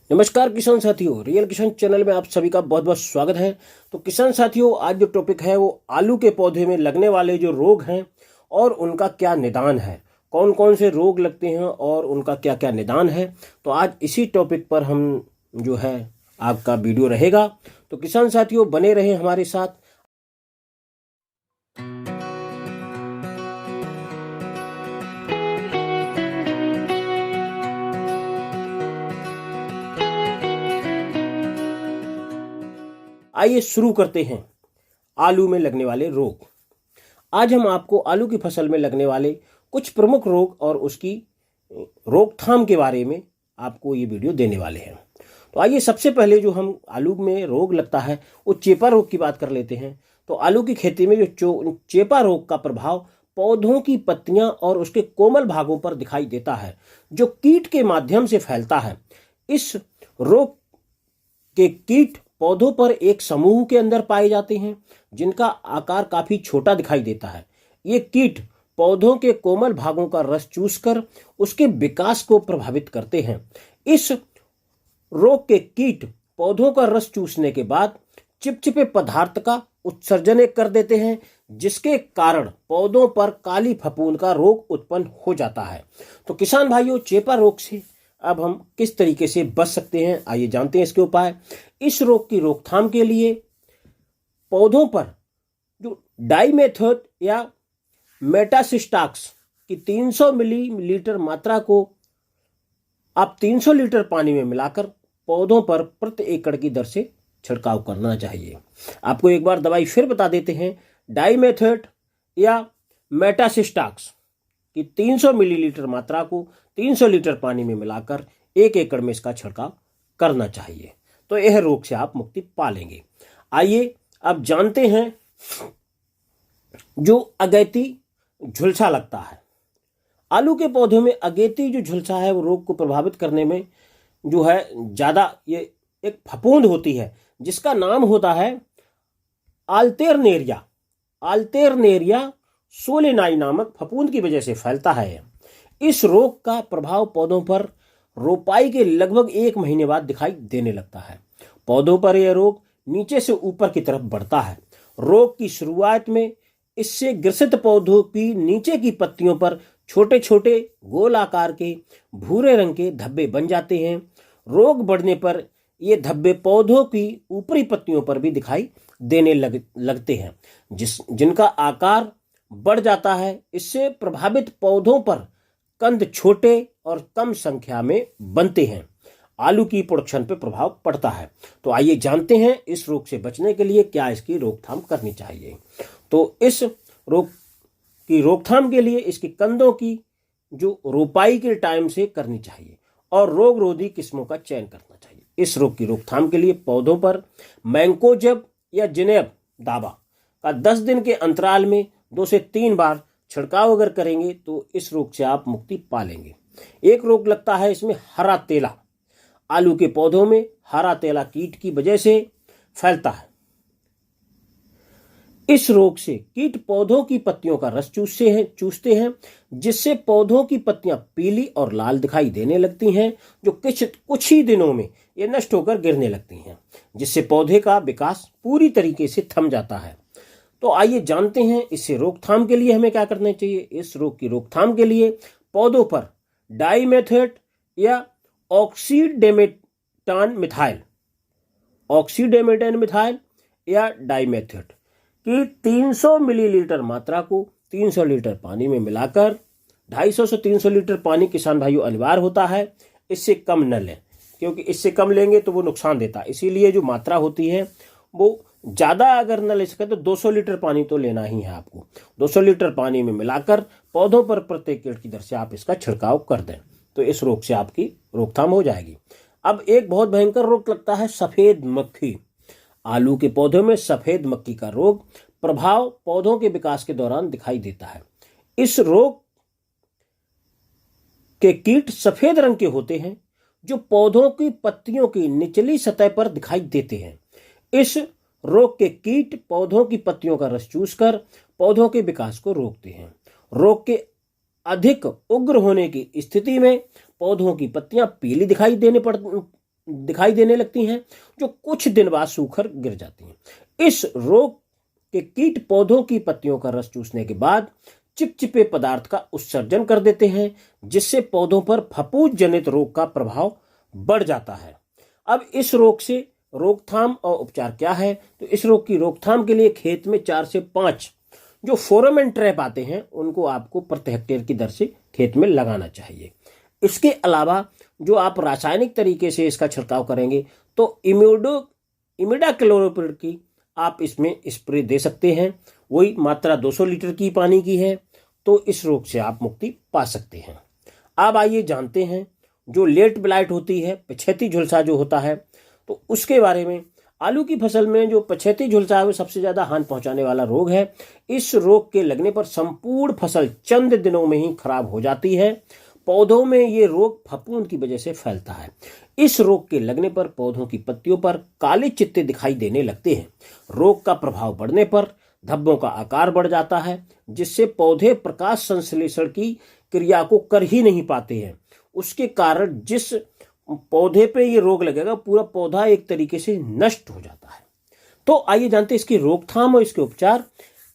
नमस्कार किसान साथियों, रियल किसान चैनल में आप सभी का बहुत बहुत स्वागत है। तो किसान साथियों, आज जो टॉपिक है वो आलू के पौधे में लगने वाले जो रोग हैं और उनका क्या निदान है, कौन कौन से रोग लगते हैं और उनका क्या क्या निदान है। तो आज इसी टॉपिक पर हम जो है आपका वीडियो रहेगा। तो किसान साथियों, बने रहे हमारे साथ। आइए शुरू करते हैं आलू में लगने वाले रोग। आज हम आपको आलू की फसल में लगने वाले कुछ प्रमुख रोग और उसकी रोकथाम के बारे में आपको ये वीडियो देने वाले हैं। तो आइए सबसे पहले जो हम आलू में रोग लगता है वो चेपा रोग की बात कर लेते हैं। तो आलू की खेती में जो चेपा रोग का प्रभाव पौधों की पत्तियां और उसके कोमल भागों पर दिखाई देता है, जो कीट के माध्यम से फैलता है। इस रोग के कीट पौधों पर एक समूह के अंदर पाए जाते हैं, जिनका आकार काफी छोटा दिखाई देता है। ये कीट पौधों के कोमल भागों का रस चूसकर उसके विकास को प्रभावित करते हैं। इस रोग के कीट पौधों का रस चूसने के बाद चिपचिपे पदार्थ का उत्सर्जन कर देते हैं, जिसके कारण पौधों पर काली फफूंद का रोग उत्पन्न हो जाता है। तो किसान भाइयों, चेपा रोग से अब हम किस तरीके से बच सकते हैं, आइए जानते हैं इसके उपाय। इस रोग की रोकथाम के लिए पौधों पर जो डाइमेथोएट या मेटासिस्टाक्स की 300 मिलीलीटर मात्रा को आप 300 लीटर पानी में मिलाकर पौधों पर प्रति एकड़ की दर से छिड़काव करना चाहिए। आपको एक बार दवाई फिर बता देते हैं। डाइमेथोएट या मेटासिस्टाक्स कि 300 मिलीलीटर मात्रा को 300 लीटर पानी में मिलाकर 1 एकड़ में इसका छिड़काव करना चाहिए। तो यह रोग से आप मुक्ति पा लेंगे। आइए अब जानते हैं जो अगैती झुलसा लगता है। आलू के पौधों में अगेती जो झुलसा है वो रोग को प्रभावित करने में जो है ज्यादा, ये एक फफूंद होती है जिसका नाम होता है आल्टेरनेरिया। आल्टेरनेरिया सोलेनाई नामक फफूंद की वजह से फैलता है। इस रोग का प्रभाव पौधों पर रोपाई के लगभग 1 महीने बाद दिखाई देने लगता है। पौधों पर यह रोग नीचे से ऊपर की तरफ बढ़ता है। रोग की शुरुआत में इससे ग्रसित पौधों की नीचे की पत्तियों पर छोटे छोटे गोल आकार के भूरे रंग के धब्बे बन जाते हैं। रोग बढ़ने पर ये धब्बे पौधों की ऊपरी पत्तियों पर भी दिखाई देने लगते हैं, जिनका आकार बढ़ जाता है। इससे प्रभावित पौधों पर कंद छोटे और कम संख्या में बनते हैं। आलू की प्रोडक्शन पर प्रभाव पड़ता है। तो आइए जानते हैं इस रोग से बचने के लिए क्या इसकी रोकथाम करनी चाहिए। तो इस रोग की रोकथाम के लिए इसके कंदों की जो रोपाई के टाइम से करनी चाहिए और रोग रोधी किस्मों का चयन करना चाहिए। इस रोग की रोकथाम के लिए पौधों पर मैंकोजेब या जिनेब दावा का 10 दिन के अंतराल में 2 से 3 बार छिड़काव अगर करेंगे तो इस रोग से आप मुक्ति पा लेंगे। एक रोग लगता है इसमें हरा तेला। आलू के पौधों में हरा तेला कीट की वजह से फैलता है। इस रोग से कीट पौधों की पत्तियों का रस चूसते हैं, जिससे पौधों की पत्तियां पीली और लाल दिखाई देने लगती हैं, जो कुछ ही दिनों में ये नष्ट होकर गिरने लगती हैं, जिससे पौधे का विकास पूरी तरीके से थम जाता है। तो आइए जानते हैं इससे रोकथाम के लिए हमें क्या करना चाहिए। इस रोग की रोकथाम के लिए पौधों पर डाइमेथोएट या ऑक्सीडेमेटान मिथाइल या डाइमेथोएट कि 300 मिलीलीटर मात्रा को 300 लीटर पानी में मिलाकर 250 से 300 लीटर पानी किसान भाइयों अनिवार्य होता है। इससे कम न लें, क्योंकि इससे कम लेंगे तो वो नुकसान देता है। इसीलिए जो मात्रा होती है वो ज़्यादा अगर न ले सके तो 200 लीटर पानी तो लेना ही है आपको। 200 लीटर पानी में मिलाकर पौधों पर प्रत्येक एकड़ की दर से आप इसका छिड़काव कर दें, तो इस रोग से आपकी रोकथाम हो जाएगी। अब एक बहुत भयंकर रोग लगता है सफ़ेद मक्खी। आलू के पौधों में सफ़ेद मक्खी का रोग प्रभाव पौधों के विकास के दौरान दिखाई देता है। इस रोग के कीट सफ़ेद रंग के होते हैं, जो पौधों की पत्तियों की निचली सतह पर दिखाई देते हैं। इस रोग के कीट पौधों की पत्तियों का रस चूसकर पौधों के विकास को रोकते हैं। रोग के अधिक उग्र होने की स्थिति में पौधों की पत्तियां पीली दिखाई दिखाई देने लगती हैं, जो कुछ दिन बाद सूखकर गिर जाती हैं। इस रोग के कीट पौधों की पत्तियों का रस चूसने के बाद चिपचिपे पदार्थ का उत्सर्जन कर देते हैं, जिससे पौधों पर फफूंद जनित रोग का प्रभाव बढ़ जाता है। अब इस रोग से रोकथाम और उपचार क्या है? तो इस रोग की रोकथाम के लिए खेत में 4 से 5 जो फेरोमोन ट्रैप आते हैं, उनको आपको प्रति हेक्टेयर की दर से खेत में लगाना चाहिए। इसके अलावा जो आप रासायनिक तरीके से इसका छिड़काव करेंगे तो इमिडाक्लोप्रिड की आप इसमें स्प्रे दे सकते हैं। वही मात्रा 200 लीटर की पानी की है, तो इस रोग से आप मुक्ति पा सकते हैं। अब आइए जानते हैं जो लेट ब्लाइट होती है, पछेती झुलसा जो होता है, तो उसके बारे में। आलू की फसल में जो पछेती झुलसा है वो सबसे ज्यादा हानि पहुंचाने वाला रोग है। इस रोग के लगने पर संपूर्ण फसल चंद दिनों में ही खराब हो जाती है। पौधों में ये रोग फफूंद की वजह से फैलता है। इस रोग के लगने पर पौधों की पत्तियों पर काले चित्ते दिखाई देने लगते हैं। रोग का प्रभाव बढ़ने पर धब्बों का आकार बढ़ जाता है, जिससे पौधे प्रकाश संश्लेषण की क्रिया को कर ही नहीं पाते हैं। उसके कारण जिस पौधे पे ये रोग लगेगा, पूरा पौधा एक तरीके से नष्ट हो जाता है। तो आइए जानते हैं इसकी रोकथाम और इसके उपचार।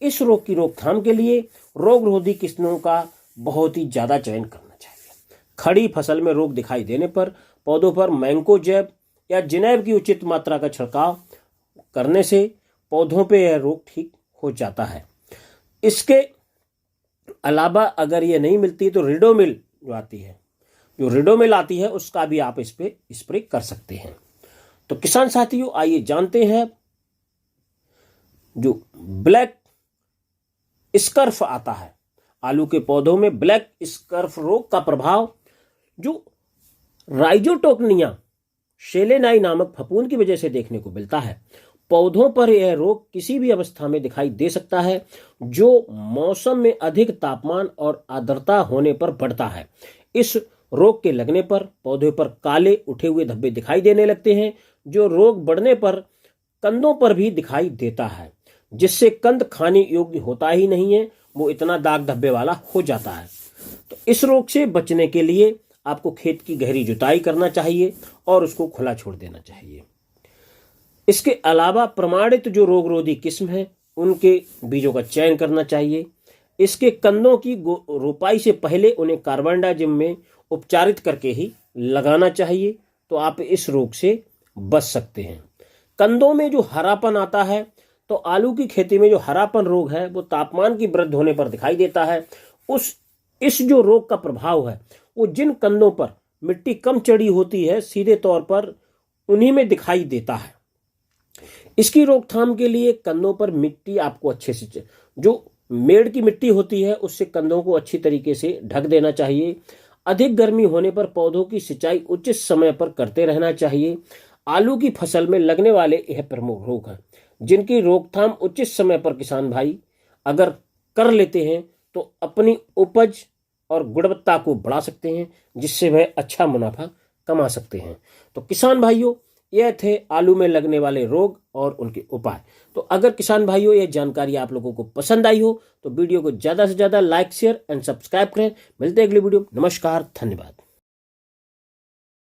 इस रोग की रोकथाम के लिए रोग रोधी किस्मों का बहुत ही ज्यादा चयन करना चाहिए। खड़ी फसल में रोग दिखाई देने पर पौधों पर मैंकोजेब या जिनेब की उचित मात्रा का छिड़काव करने से पौधों पे यह रोग ठीक हो जाता है। इसके अलावा अगर ये नहीं मिलती तो रिडोमिल आती है, उसका भी आप इस पे स्प्रे कर सकते हैं। तो किसान साथियों, आइए जानते हैं जो ब्लैक स्कर्फ आता है। आलू के पौधों में ब्लैक स्कर्फ रोग का प्रभाव जो राइजोटोकनिया शेलेनाई नामक फफूंद की वजह से देखने को मिलता है। पौधों पर यह रोग किसी भी अवस्था में दिखाई दे सकता है, जो मौसम में अधिक तापमान और आर्द्रता होने पर बढ़ता है। इस रोग के लगने पर पौधे पर काले उठे हुए धब्बे दिखाई देने लगते हैं, जो रोग बढ़ने पर कंदों पर भी दिखाई देता है, जिससे कंद खाने योग्य होता ही नहीं है, वो इतना दाग धब्बे वाला हो जाता है। तो इस रोग से बचने के लिए आपको खेत की गहरी जुताई करना चाहिए और उसको खुला छोड़ देना चाहिए। इसके अलावा प्रमाणित जो रोग रोधी किस्म है, उनके बीजों का चयन करना चाहिए। इसके कंदों की रोपाई से पहले उन्हें कार्बनडाजिम में उपचारित करके ही लगाना चाहिए, तो आप इस रोग से बच सकते हैं। कंदों में जो हरापन आता है, तो आलू की खेती में जो हरापन रोग है वो तापमान की वृद्धि होने पर दिखाई देता है। इस जो रोग का प्रभाव है वो जिन कंदों पर मिट्टी कम चढ़ी होती है, सीधे तौर पर उन्हीं में दिखाई देता है। इसकी रोकथाम के लिए कंदों पर मिट्टी आपको अच्छे से, जो मेड़ की मिट्टी होती है, उससे कंदों को अच्छी तरीके से ढक देना चाहिए। अधिक गर्मी होने पर पौधों की सिंचाई उचित समय पर करते रहना चाहिए। आलू की फसल में लगने वाले यह प्रमुख रोग हैं, जिनकी रोकथाम उचित समय पर किसान भाई अगर कर लेते हैं तो अपनी उपज और गुणवत्ता को बढ़ा सकते हैं, जिससे वह अच्छा मुनाफा कमा सकते हैं। तो किसान भाइयों, यह थे आलू में लगने वाले रोग और उनके उपाय। तो अगर किसान भाइयों यह जानकारी आप लोगों को पसंद आई हो तो वीडियो को ज़्यादा से ज़्यादा लाइक, शेयर एंड सब्सक्राइब करें। मिलते हैं अगली वीडियो। नमस्कार, धन्यवाद।